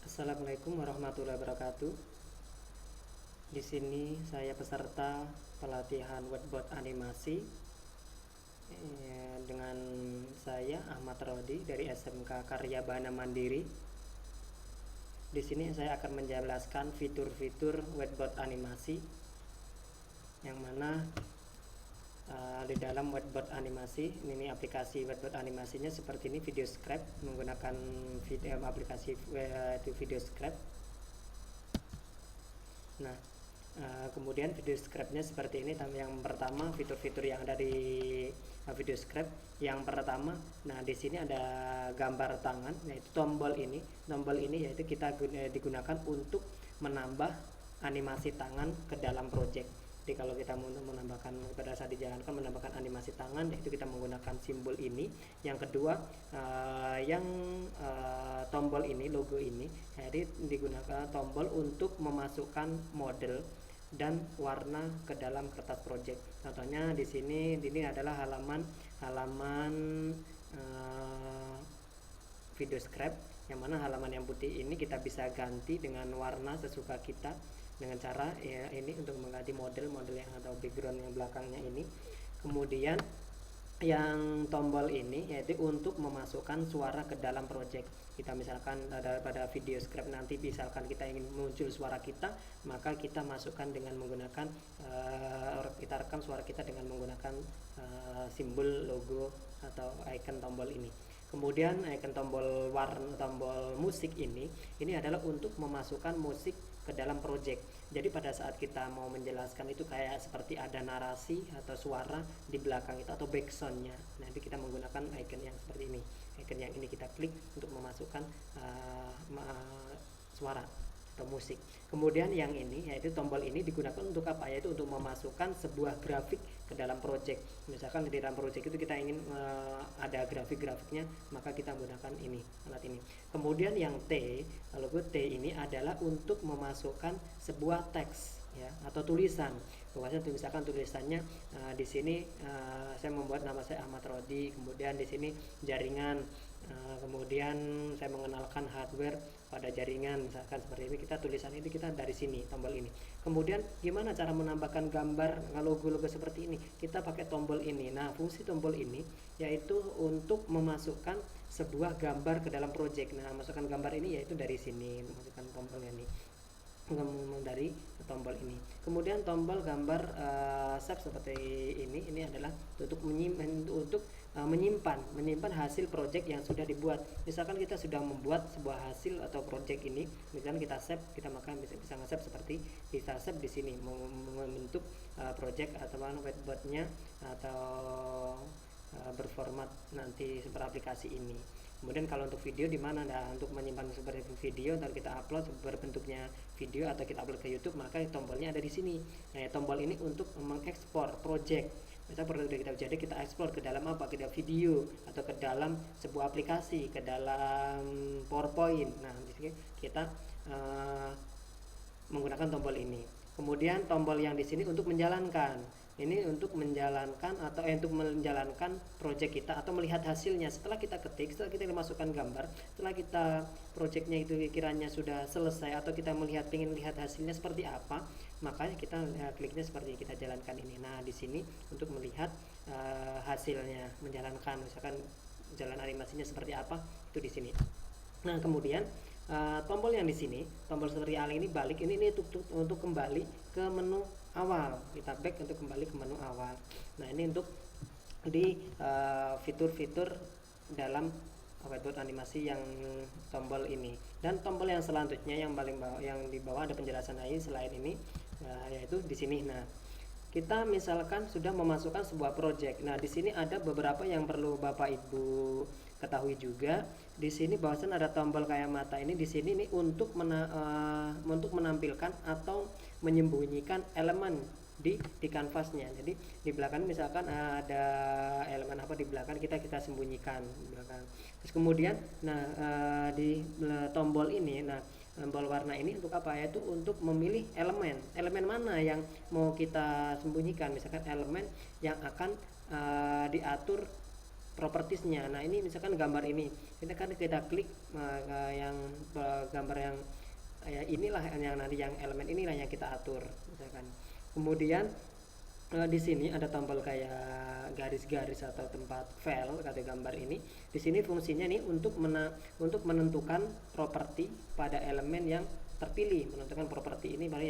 Assalamualaikum warahmatullahi wabarakatuh. Di sini saya peserta pelatihan whiteboard animasi dengan saya Ahmad Rodi dari SMK Karya Bahana Mandiri. Di sini saya akan menjelaskan fitur-fitur whiteboard animasi yang mana di dalam whiteboard animasi ini aplikasi whiteboard animasinya seperti ini, video script menggunakan aplikasi video script. Nah, kemudian video scriptnya seperti ini. Yang pertama, fitur-fitur yang ada di video script yang pertama, nah di sini ada gambar tangan, yaitu tombol ini yaitu kita digunakan untuk menambah animasi tangan ke dalam project. Jadi kalau kita mau menambahkan pada saat dijalankan menambahkan animasi tangan, yaitu kita menggunakan simbol ini. Yang kedua, tombol ini, logo ini, jadi digunakan tombol untuk memasukkan model dan warna ke dalam kertas project. Contohnya di sini, ini adalah halaman video script, yang mana halaman yang putih ini kita bisa ganti dengan warna sesuka kita dengan cara ya ini untuk mengganti model yang atau background yang belakangnya ini. Kemudian yang tombol ini yaitu untuk memasukkan suara ke dalam project. Kita misalkan pada video script nanti misalkan kita ingin muncul suara kita, maka kita masukkan dengan menggunakan kita rekam suara kita dengan menggunakan simbol logo atau icon tombol ini. Kemudian icon tombol musik ini adalah untuk memasukkan musik ke dalam project. Jadi pada saat kita mau menjelaskan itu kayak seperti ada narasi atau suara di belakang itu atau backsoundnya. Nanti kita menggunakan icon yang seperti ini. Icon yang ini kita klik untuk memasukkan suara atau musik. Kemudian yang ini yaitu tombol ini digunakan untuk apa? Yaitu untuk memasukkan sebuah grafik ke dalam project. Misalkan di dalam project itu kita ingin ada grafik-grafiknya, maka kita menggunakan ini, alat ini. Kemudian yang T, logo T ini adalah untuk memasukkan sebuah teks ya atau tulisan. Misalkan tulisannya di sini saya membuat nama saya Ahmad Rodi, kemudian di sini jaringan, kemudian saya mengenalkan hardware pada jaringan, misalkan seperti ini. Kita tulisan ini kita dari sini tombol ini. Kemudian gimana cara menambahkan gambar logo-logo seperti ini? Kita pakai tombol ini. Nah, fungsi tombol ini yaitu untuk memasukkan sebuah gambar ke dalam project. Nah, masukkan gambar ini yaitu dari sini, masukkan tombolnya ini dari tombol ini. Kemudian tombol gambar save seperti ini adalah untuk menyimpan hasil project yang sudah dibuat. Misalkan kita sudah membuat sebuah hasil atau project ini, misalkan kita save, kita maka bisa nge-save seperti bisa save di sini membentuk project atau whiteboardnya atau berformat nanti beraplikasi ini. Kemudian kalau untuk video di mana? Nah, untuk menyimpan seperti video dan kita upload berbentuknya video atau kita upload ke YouTube, maka tombolnya ada di sini. Nah, tombol ini untuk mengekspor project. Misalnya project kita jadi kita ekspor ke dalam apa? Ke dalam video atau ke dalam sebuah aplikasi, ke dalam PowerPoint. Nah, di sini kita menggunakan tombol ini. Kemudian tombol yang di sini untuk menjalankan. Ini untuk menjalankan atau untuk menjalankan project kita atau melihat hasilnya setelah kita ketik, setelah kita masukkan gambar, setelah kita projectnya itu kiranya sudah selesai atau kita ingin melihat hasilnya seperti apa, makanya kita kliknya seperti kita jalankan ini. Nah, di sini untuk melihat hasilnya, menjalankan misalkan jalan animasinya seperti apa, itu di sini. Nah, kemudian tombol yang di sini, tombol seperti hal ini balik ini untuk kembali ke menu awal. Kita back untuk kembali ke menu awal. Nah, ini untuk di fitur-fitur dalam whiteboard animasi yang tombol ini. Dan tombol yang selanjutnya yang paling bawah, yang di bawah ada penjelasan lain selain ini, yaitu di sini. Nah, kita misalkan sudah memasukkan sebuah project. Nah, di sini ada beberapa yang perlu Bapak Ibu ketahui juga. Di sini bahwasan ada tombol kayak mata ini di sini nih untuk menampilkan atau menyembunyikan elemen di kanvasnya. Jadi di belakang misalkan ada elemen apa di belakang, kita sembunyikan di belakang. Terus kemudian di tombol ini, tombol warna ini untuk apa? Yaitu untuk memilih elemen mana yang mau kita sembunyikan. Misalkan elemen yang akan diatur propertiesnya. Nah, ini misalkan gambar ini kita klik yang gambar yang ya inilah yang nanti yang elemen inilah yang kita atur misalkan. Kemudian di sini ada tombol kayak garis-garis atau tempat file kata gambar ini. Di sini fungsinya nih untuk menentukan properti pada elemen yang terpilih, menentukan properti ini pada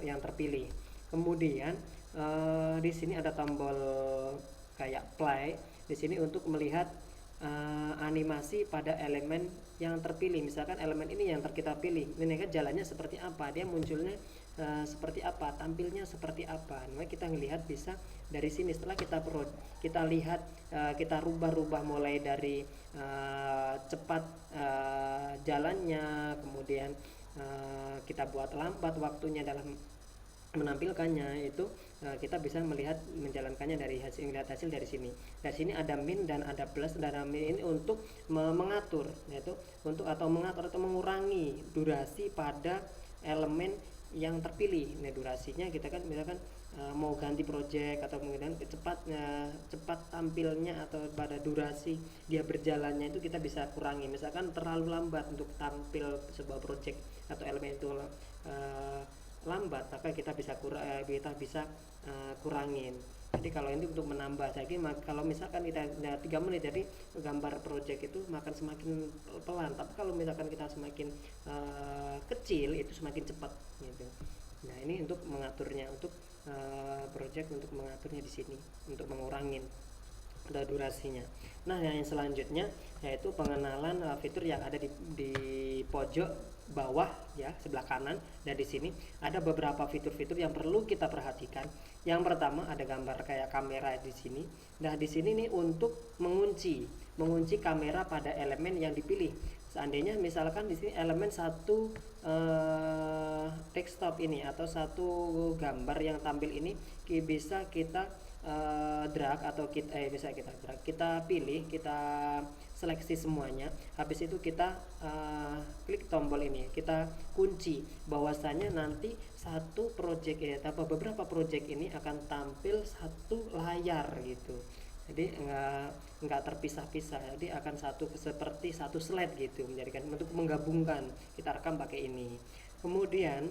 yang terpilih. Kemudian di sini ada tombol kayak play. Di sini untuk melihat animasi pada elemen yang terpilih. Misalkan elemen ini yang kita pilih, ini kan jalannya seperti apa, dia munculnya seperti apa, tampilnya seperti apa. Nah, kita ngelihat bisa dari sini. Setelah kita lihat, kita rubah-rubah mulai dari cepat jalannya, kemudian kita buat lambat waktunya dalam menampilkannya, itu kita bisa menjalankannya melihat hasil dari sini. Dari sini ada min dan ada plus. Dan min ini untuk mengatur, yaitu untuk mengatur atau mengurangi durasi pada elemen yang terpilih. Nah, durasinya kita kan misalkan mau ganti project atau kemudian cepat tampilnya atau pada durasi dia berjalannya itu kita bisa kurangi. Misalkan terlalu lambat untuk tampil sebuah project atau elemen itu lambat, maka kita bisa kurangin. Jadi kalau ini untuk menambah, jadi kalau misalkan kita 3 menit, jadi gambar project itu makan semakin pelan. Tapi kalau misalkan kita semakin kecil, itu semakin cepat gitu. Nah, ini untuk mengaturnya, untuk project, untuk mengaturnya di sini, untuk mengurangin durasinya. Nah, yang selanjutnya yaitu pengenalan fitur yang ada di pojok bawah ya, sebelah kanan. Dan di sini ada beberapa fitur-fitur yang perlu kita perhatikan. Yang pertama ada gambar kayak kamera di sini. Nah, di sini nih untuk mengunci kamera pada elemen yang dipilih. Seandainya misalkan di sini elemen satu desktop ini atau satu gambar yang tampil ini bisa kita drag atau kita pilih, kita seleksi semuanya. Habis itu kita klik tombol ini, kita kunci bahwasanya nanti satu project atau beberapa project ini akan tampil satu layar gitu. Jadi enggak terpisah-pisah, jadi akan seperti satu slide gitu, menjadikan untuk menggabungkan, kita rekam pakai ini. Kemudian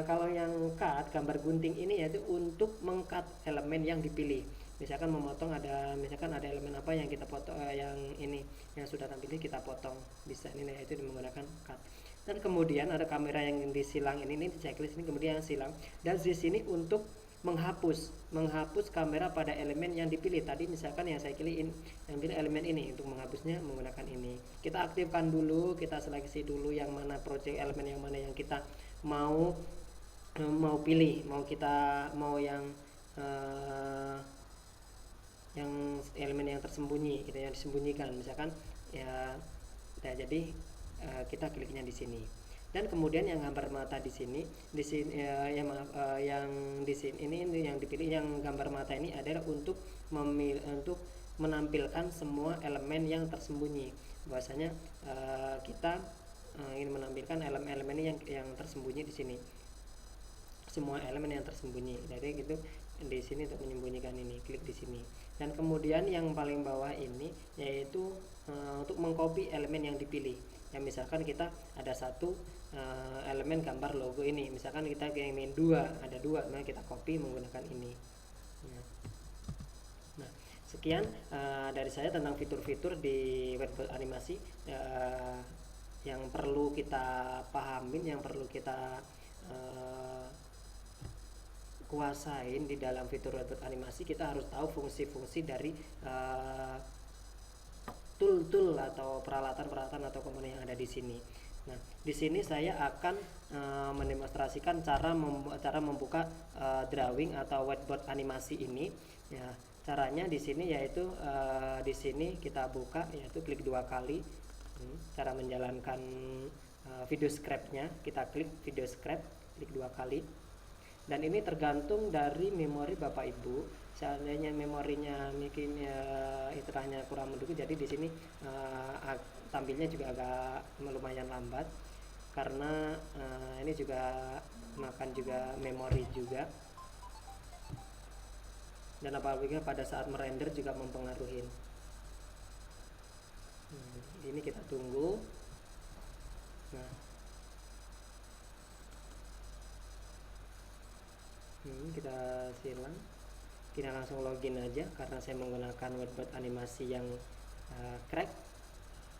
kalau yang cut, gambar gunting ini yaitu untuk mengcut elemen yang dipilih. Misalkan memotong, misalkan ada elemen apa yang kita potong, yang ini yang sudah tampil kita potong, bisa ini yaitu menggunakan cut. Dan kemudian ada kamera yang disilang ini di checklist ini, kemudian yang silang. Dan di sini untuk menghapus kamera pada elemen yang dipilih. Tadi misalkan yang saya pilih elemen ini, untuk menghapusnya menggunakan ini. Kita aktifkan dulu, kita seleksi dulu yang mana project elemen yang mana yang kita mau pilih, mau yang elemen yang tersembunyi, yang disembunyikan misalkan ya. Nah, jadi kita kliknya di sini. Dan kemudian yang gambar mata di sini yang di sini ini yang dipilih, yang gambar mata ini adalah untuk menampilkan semua elemen yang tersembunyi. Bahwasanya kita ingin menampilkan elemen-elemen yang tersembunyi di sini, semua elemen yang tersembunyi. Jadi gitu di sini untuk menyembunyikan ini, klik di sini. Dan kemudian yang paling bawah ini yaitu untuk mengcopy elemen yang dipilih. Yang misalkan kita ada satu elemen gambar logo ini, misalkan kita ingin ada dua, maka kita copy menggunakan ini. Nah, sekian dari saya tentang fitur-fitur di Wordboard animasi yang perlu kita pahamin, yang perlu kita kuasain di dalam fitur Wordboard animasi. Kita harus tahu fungsi-fungsi dari tool atau peralatan atau komponen yang ada di sini. Nah, di sini saya akan mendemonstrasikan cara membuka drawing atau whiteboard animasi ini. Ya, caranya di sini yaitu di sini kita buka, yaitu klik 2 kali. Cara menjalankan video scrapnya, kita klik video scrap, klik 2 kali. Dan ini tergantung dari memori Bapak Ibu. Seandainya memorinya mungkin istilahnya kurang mendukung, jadi di sini tampilnya juga agak lumayan lambat, karena ini juga makan juga memori juga, dan apabila pada saat merender juga mempengaruhi. Ini kita tunggu. Nah, Kita silang, kita langsung login aja karena saya menggunakan Wordbot animasi yang crack.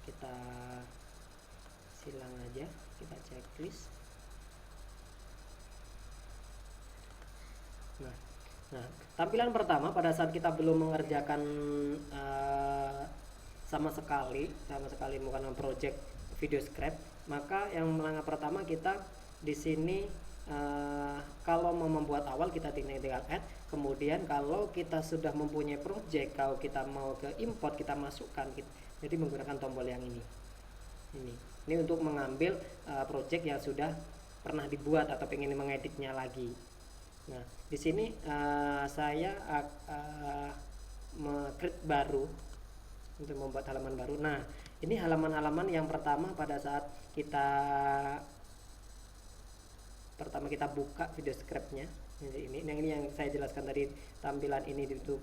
Kita silang aja, kita checklist. Nah, tampilan pertama pada saat kita belum mengerjakan sama sekali bukan project video scrap, maka yang langkah pertama kita di sini kalau mau membuat awal kita tinggal add, kemudian kalau kita sudah mempunyai project, kalau kita mau ke import kita masukkan, jadi menggunakan tombol yang ini untuk mengambil project yang sudah pernah dibuat atau pengen mengeditnya lagi. Nah, di sini saya create baru untuk membuat halaman baru. Nah, ini halaman-halaman yang pertama pada saat kita buka video scriptnya. Ini yang saya jelaskan tadi, tampilan ini untuk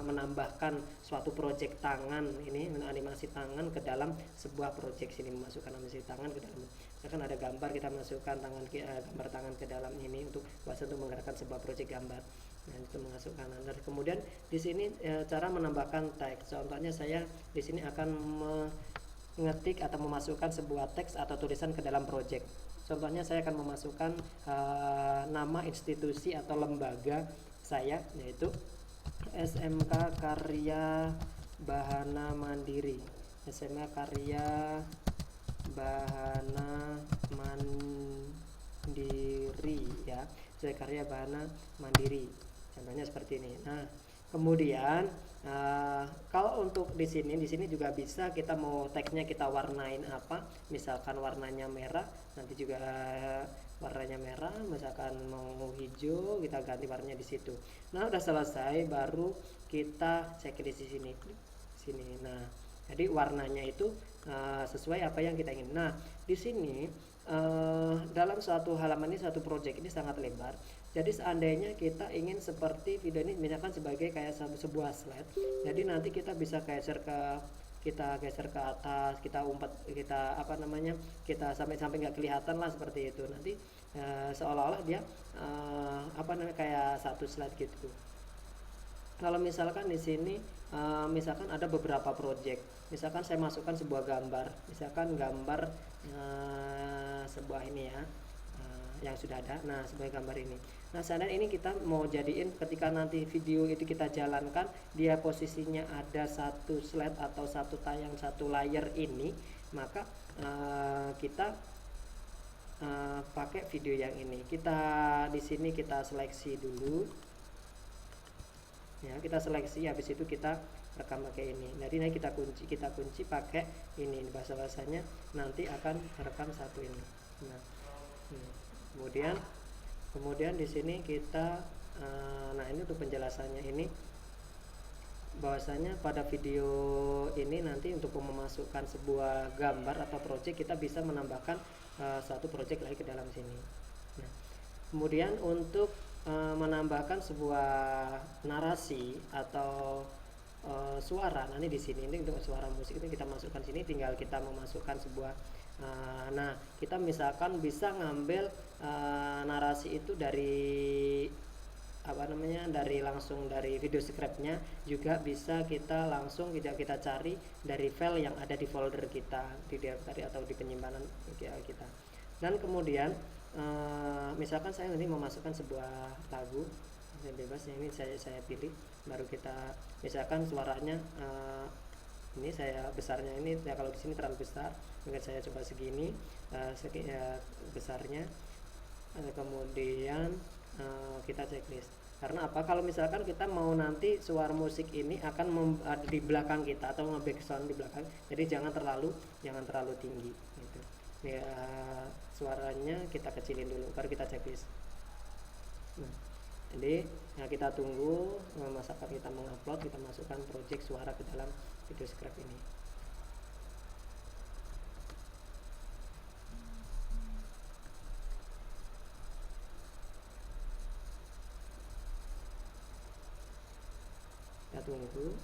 menambahkan suatu project tangan, ini animasi tangan ke dalam sebuah project. Sini memasukkan animasi tangan ke dalam, misalkan ada gambar, kita masukkan gambar tangan ke dalam ini untuk menggerakkan sebuah project gambar. Nah, itu memasukkan. Dan kemudian di sini cara menambahkan teks. Contohnya saya di sini akan mengetik atau memasukkan sebuah teks atau tulisan ke dalam project. Contohnya saya akan memasukkan nama institusi atau lembaga saya, yaitu SMK Karya Bahana Mandiri. SMK Karya Bahana Mandiri ya. SMK Karya Bahana Mandiri. Contohnya seperti ini. Nah, kemudian kalau untuk di sini juga bisa kita mau teksnya kita warnain apa, misalkan warnanya merah, nanti juga warnanya merah, misalkan mau hijau kita ganti warnanya di situ. Nah, udah selesai baru kita checklist di sini. Nah, jadi warnanya itu sesuai apa yang kita ingin. Nah, di sini dalam suatu halaman ini, satu project ini sangat lebar. Jadi seandainya kita ingin seperti video ini, misalkan sebagai kayak sebuah slide, jadi nanti kita bisa geser ke atas, kita umpat, kita kita sampai nggak kelihatan lah seperti itu. Nanti seolah-olah dia kayak satu slide gitu. Kalau misalkan di sini misalkan ada beberapa project, misalkan saya masukkan sebuah gambar, misalkan gambar sebuah ini ya, yang sudah ada. Nah, sebagai gambar ini. Nah, seandainya ini kita mau jadiin ketika nanti video itu kita jalankan, dia posisinya ada satu slide atau satu layar ini, maka kita pakai video yang ini. Kita di sini kita seleksi dulu. Ya, kita seleksi, habis itu kita rekam pakai ini. Jadi ini kita kunci pakai ini, bahasanya nanti akan rekam satu ini. Nah, kemudian di sini kita nah ini untuk penjelasannya ini, bahwasanya pada video ini nanti untuk memasukkan sebuah gambar atau project kita bisa menambahkan satu project lagi ke dalam sini. Nah, kemudian untuk menambahkan sebuah narasi atau suara, nanti di sini ini untuk suara musik itu kita masukkan sini, tinggal kita memasukkan sebuah nah, kita misalkan bisa ngambil narasi itu dari langsung dari video scriptnya, juga bisa kita langsung kita cari dari file yang ada di folder kita di directory atau di penyimpanan kita. Dan kemudian misalkan saya nanti memasukkan sebuah lagu bebas, ini saya pilih, baru kita misalkan suaranya ini saya besarnya ini ya, kalau di sini terlalu besar, mungkin saya coba segini besarnya. Kemudian kita checklist. Karena apa? Kalau misalkan kita mau nanti suara musik ini akan di belakang kita atau nge-background di belakang, jadi jangan terlalu tinggi gitu. Ya, suaranya kita kecilin dulu, baru kita checklist. Nah, jadi ya kita tunggu masakan kita mengupload, kita masukkan project suara ke dalam video script ini. Kita tunggu.